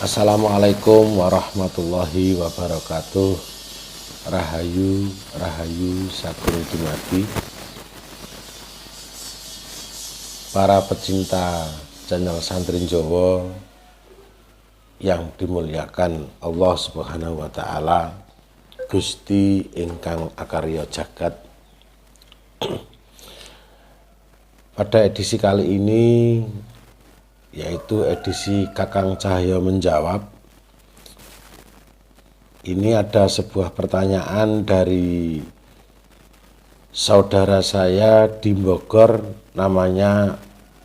Assalamualaikum warahmatullahi wabarakatuh. Rahayu, rahayu, sakur dumadi. Para pecinta channel Santri Jawa yang dimuliakan Allah Subhanahu wa taala, Gusti ingkang akarya jagat. Pada edisi kali ini, yaitu edisi Kakang Cahyo menjawab, ini ada sebuah pertanyaan dari saudara saya di Bogor, namanya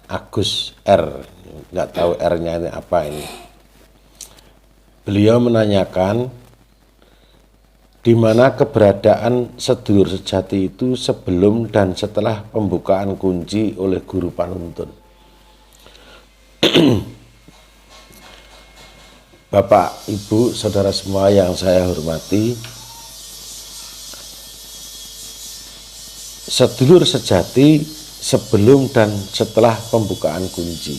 Agus R. Nggak tahu R-nya ini apa ini. Beliau menanyakan, di mana keberadaan sedulur sejati itu sebelum dan setelah pembukaan kunci oleh guru panuntun. Bapak, Ibu, saudara semua yang saya hormati, sedulur sejati sebelum dan setelah pembukaan kunci.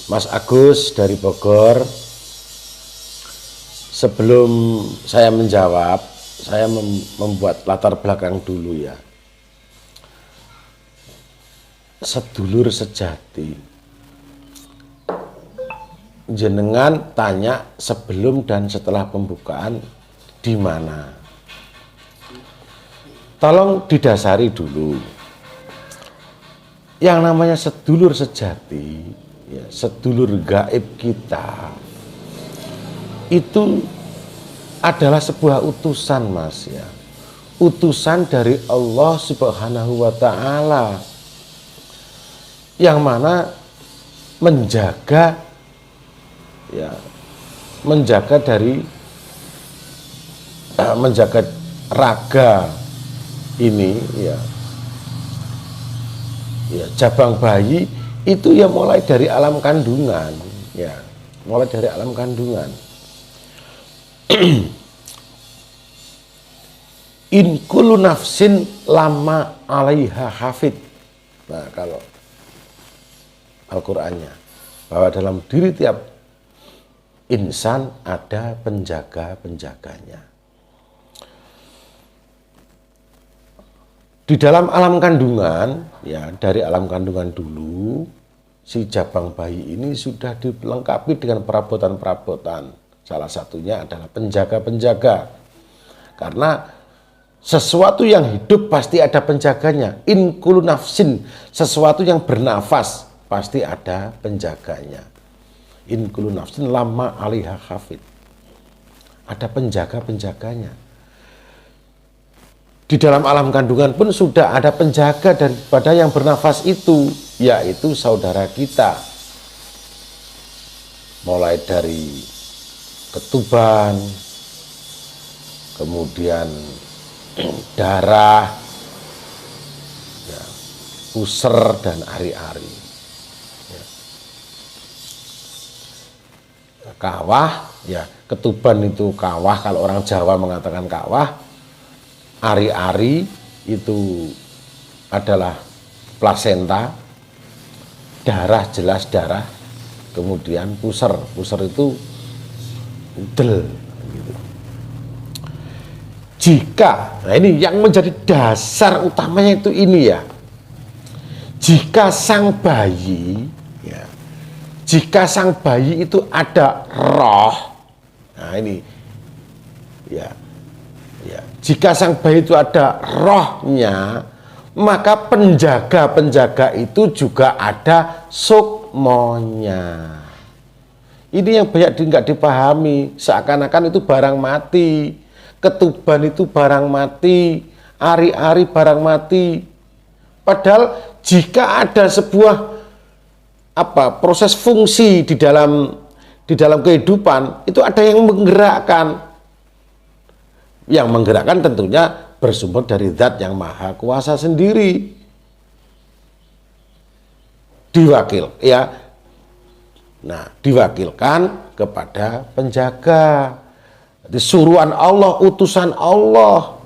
Mas Agus dari Bogor, sebelum saya menjawab, saya membuat latar belakang dulu ya. Sedulur sejati, jenengan tanya sebelum dan setelah pembukaan di mana? Tolong didasari dulu. Yang namanya sedulur sejati, ya, sedulur gaib kita, itu adalah sebuah utusan, Mas, ya. Utusan dari Allah Subhanahu wa taala, yang mana menjaga, ya, menjaga dari menjaga raga ini, ya, ya, jabang bayi itu ya mulai dari alam kandungan, ya, mulai dari alam kandungan. In kullu nafsin lama 'alaiha hafid. Nah, kalau Al-Qur'annya, bahwa dalam diri tiap insan ada penjaga-penjaganya. Di dalam alam kandungan, ya, dari alam kandungan dulu, si jabang bayi ini sudah dilengkapi dengan perabotan-perabotan. Salah satunya adalah penjaga-penjaga. Karena sesuatu yang hidup pasti ada penjaganya. In kullu nafsin, sesuatu yang bernafas pasti ada penjaganya. In kullu nafsin lama 'alaiha hafid. Ada penjaga-penjaganya. Di dalam alam kandungan pun sudah ada penjaga daripada yang bernafas itu, yaitu saudara kita. Mulai dari ketuban, kemudian darah, ya, puser dan ari-ari, ya. Kawah, ya, ketuban itu kawah, kalau orang Jawa mengatakan kawah. Ari-ari itu adalah plasenta, darah jelas darah, kemudian puser itu udel, gitu. Jika, nah ini yang menjadi dasar utamanya itu ini ya, jika sang bayi, ya, jika sang bayi itu ada roh, nah ini, ya, ya, jika sang bayi itu ada rohnya, maka penjaga-penjaga itu juga ada sukmonya. Ini yang banyak nggak dipahami, seakan-akan itu barang mati, ketuban itu barang mati, ari-ari barang mati. Padahal jika ada sebuah proses fungsi di dalam kehidupan, itu ada yang menggerakkan. Yang menggerakkan tentunya bersumber dari zat yang maha kuasa sendiri. Diwakilkan kepada penjaga. Jadi suruhan Allah, utusan Allah.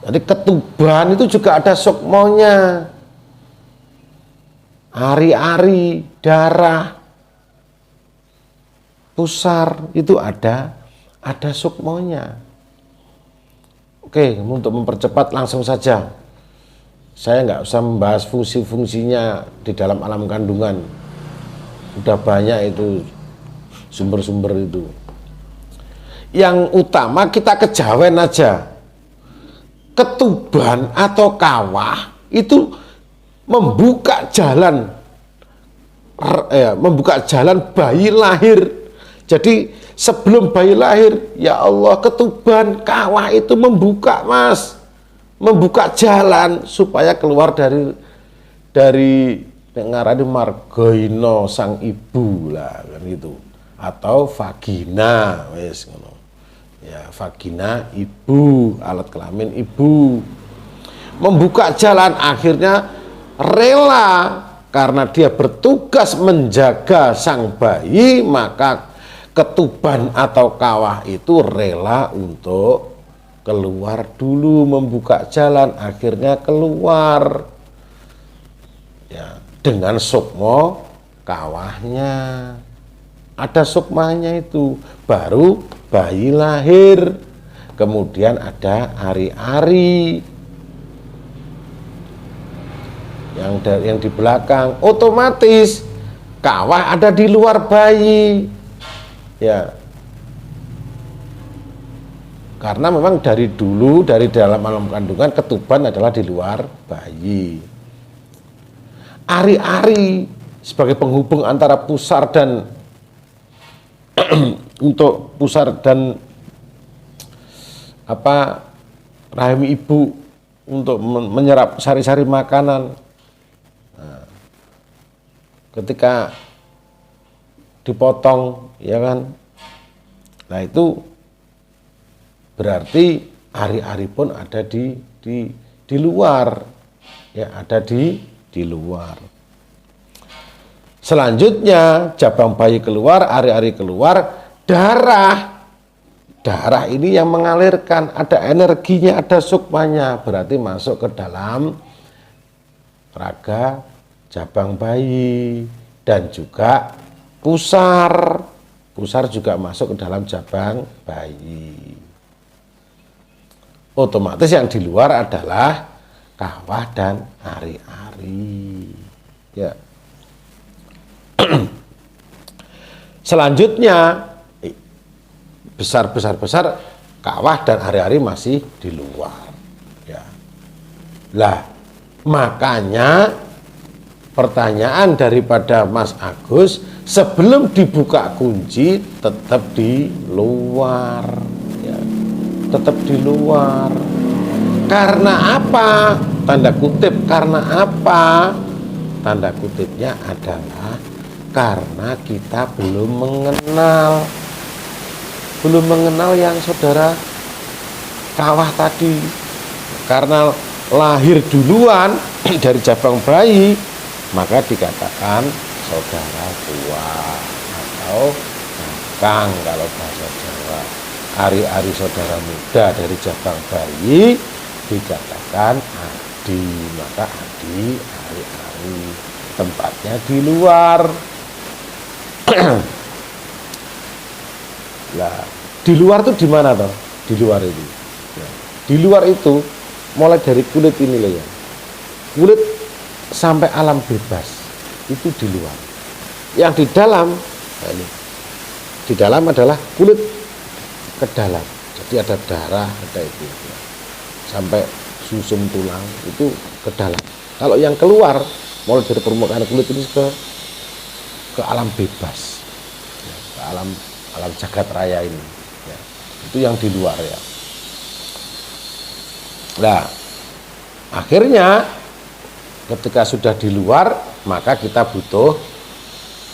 Jadi ketuban itu juga ada sukmonya. ari-ari, darah, pusar, itu ada sukmonya. Oke, untuk mempercepat langsung saja. Saya nggak usah membahas fungsi-fungsinya di dalam alam kandungan. Udah banyak itu sumber-sumber itu. Yang utama kita kejawen aja. Ketuban atau kawah itu membuka jalan bayi lahir. Jadi sebelum bayi lahir, ya Allah, ketuban kawah itu membuka, Mas, membuka jalan supaya keluar dari ngarani margaina sang ibu lah, kan gitu, atau vagina, wes ngono. Ya, vagina ibu, alat kelamin ibu, membuka jalan, akhirnya rela karena dia bertugas menjaga sang bayi, maka ketuban atau kawah itu rela untuk keluar dulu, membuka jalan, akhirnya keluar ya, dengan sukma kawahnya. Ada sukmanya itu, baru bayi lahir. Kemudian ada ari-ari yang di belakang, otomatis kawah ada di luar bayi ya, karena memang dari dulu, dari dalam alam kandungan, ketuban adalah di luar bayi. Ari-ari sebagai penghubung antara pusar dan untuk pusar dan rahim ibu untuk menyerap sari-sari makanan. Nah, ketika dipotong, ya kan, nah itu berarti ari-ari pun ada di luar, ya, ada di luar. Selanjutnya jabang bayi keluar, ari-ari keluar, darah ini yang mengalirkan, ada energinya, ada sukmanya, berarti masuk ke dalam raga jabang bayi. Dan juga pusar juga masuk ke dalam jabang bayi. Otomatis yang di luar adalah kawah dan ari-ari ya. Selanjutnya besar kawah dan ari-ari masih di luar ya. Lah, makanya pertanyaan daripada Mas Agus, sebelum dibuka kunci tetap di luar ya. Tetap di luar. Karena apa? Tanda kutip, karena apa? Tanda kutipnya adalah karena kita belum mengenal yang saudara kawah tadi. Karena lahir duluan dari jabang bayi, maka dikatakan saudara tua atau kakang kalau bahasa Jawa. Ari-ari saudara muda dari jabang bayi dikatakan adi, maka adi, ari-ari, tempatnya di luar. Lah, di luar tuh di mana toh? Di luar itu. Ya. Di luar itu mulai dari kulit ini loh ya. Kulit sampai alam bebas itu di luar. Yang di dalam, nah ini, di dalam adalah kulit ke dalam. Jadi ada darah, ada itu. Ya. Sampai susum tulang itu ke dalam. Kalau yang keluar mulai dari permukaan kulit ini ke alam bebas, ya, ke alam jagat raya ini ya. Itu yang di luar ya. Nah, akhirnya ketika sudah di luar, maka kita butuh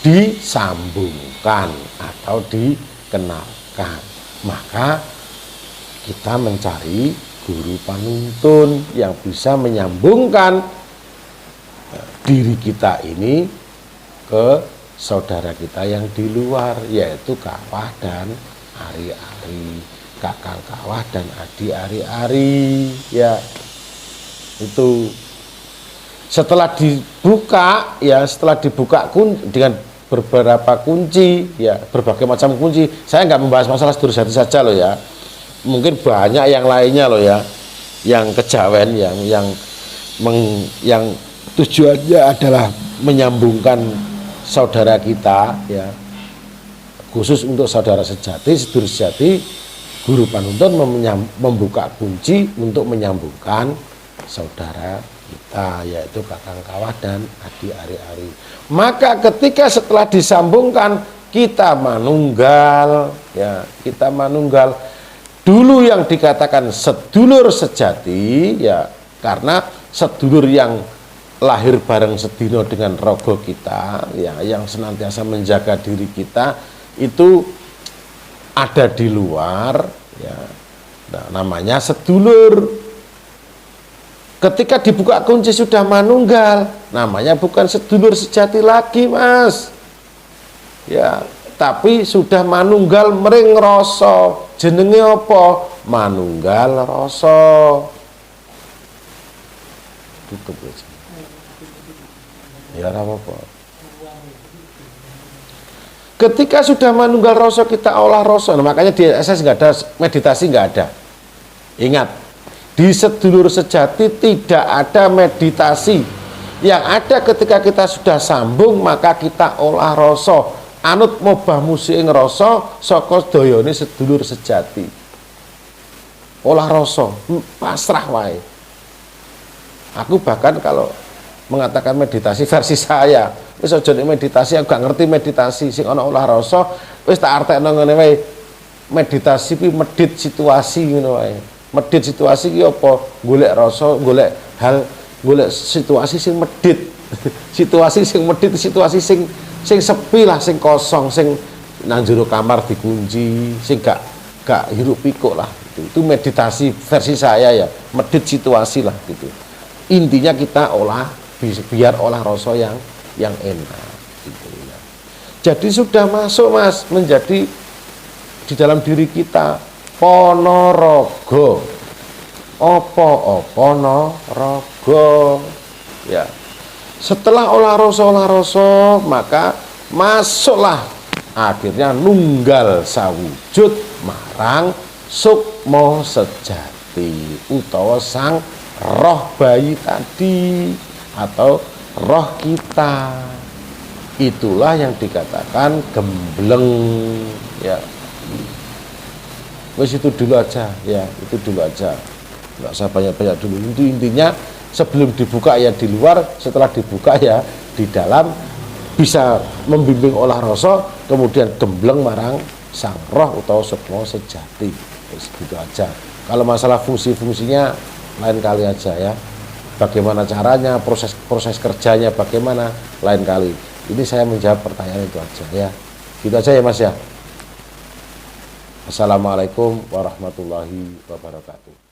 disambungkan atau dikenalkan. Maka kita mencari guru panuntun yang bisa menyambungkan diri kita ini ke saudara kita yang di luar, yaitu kawah dan ari-ari, kakang kawah dan adi ari-ari ya. Itu Setelah dibuka ya, setelah dibuka dengan beberapa kunci ya, berbagai macam kunci. Saya nggak membahas masalah sedur sejati saja loh ya. Mungkin banyak yang lainnya loh ya, yang kejawen, yang tujuannya adalah menyambungkan saudara kita ya, khusus untuk saudara sejati, sedur sejati. Guru panuntun membuka kunci untuk menyambungkan saudara kita, yaitu kakang kawah dan adik ari-ari. Maka ketika setelah disambungkan kita manunggal ya, kita manunggal. Dulu yang dikatakan sedulur sejati ya, karena sedulur yang lahir bareng sedino dengan rogo kita ya, yang senantiasa menjaga diri kita itu ada di luar ya. Nah, namanya sedulur. Ketika dibuka kunci sudah manunggal, namanya bukan sedulur sejati lagi, Mas. Ya, tapi sudah manunggal mering rasa. Jenenge apa? Manunggal rasa. Tutup aja. Ya, apa-apa. Ketika sudah manunggal rasa kita olah rasa. Nah, makanya di SS nggak ada meditasi, nggak ada. Ingat, di sedulur sejati tidak ada meditasi. Yang ada ketika kita sudah sambung, maka kita olah rasa. Anut mobah musik rasa saka dayane sedulur sejati. Olah rasa, pasrah wae. Aku bahkan kalau mengatakan meditasi versi saya, wis aja meditasi, aku gak ngerti meditasi, sing ana olah rasa wis tak artekno ngene wae. Meditasi kuwi medit situasi ngono wae. Medit situasi ki apa? Golek rasa, golek hal, golek situasi sing medit. Situasi sing medit, situasi sing sepi lah, sing kosong, sing nang jero kamar dikunci, sing gak hiruk pikuk lah. Itu meditasi versi saya ya, medit situasi lah gitu. Intinya kita olah, biar olah rasa yang enak gitu ya. Jadi sudah masuk, Mas, menjadi di dalam diri kita. Ponorogo, opo ponorogo ya. Setelah olah rasa maka masuklah akhirnya nunggal sawujud marang sukma sejati utawa sang roh bayi tadi atau roh kita. Itulah yang dikatakan gembleng ya. Wes itu dulu aja ya, itu dulu aja, nggak usah banyak-banyak dulu. Itu intinya sebelum dibuka ya di luar, setelah dibuka ya di dalam, bisa membimbing olah rasa, kemudian gembleng marang sang roh utawa sukma sejati. Wes gitu aja. Kalau masalah fungsi-fungsinya lain kali aja ya. Bagaimana caranya, proses kerjanya bagaimana, lain kali. Ini saya menjawab pertanyaan itu aja ya. Gitu aja ya, Mas ya. Assalamualaikum warahmatullahi wabarakatuh.